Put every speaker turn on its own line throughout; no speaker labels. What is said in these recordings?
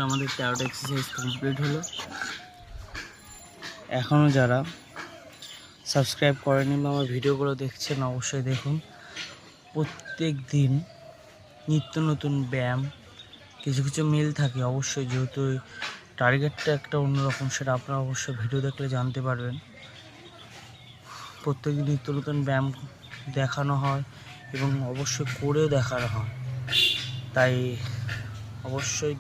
Total আমাদের 13টা exercise complete হলো। এখনও যারা সাবস্ক্রাইব করেনি বা আমার ভিডিওগুলো দেখছেন অবশ্যই দেখুন। প্রত্যেক দিন নিত্য নতুন ব্যায়াম, কিছু কিছু মিল থাকে অবশ্যই, যেহেতু টার্গেটটা একটা অন্যরকম, সেটা আপনারা অবশ্যই ভিডিও দেখলে জানতে পারবেন। প্রত্যেকদিন নিত্য নতুন ব্যায়াম দেখানো হয় এবং অবশ্যই করেও দেখানো হয়। তাই অবশ্যই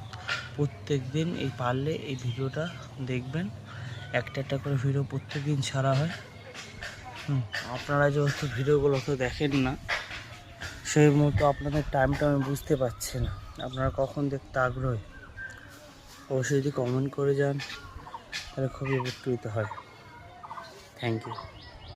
প্রত্যেক দিন পারলে এই ভিডিওটা দেখবেন। একটা করে ভিডিও প্রত্যেক দিন ছাড়া হয়। আপনারা যেহেতু ভিডিওগুলো তো দেখেন না, সেই মতো আপনাদের টাইমটা আমি বুঝতে পারছি না, আপনারা কখন দেখতে আগ্রহী। অবশ্যই যদি কমেন্ট করে যান তাহলে খুবই উপকৃত হয়। Thank you.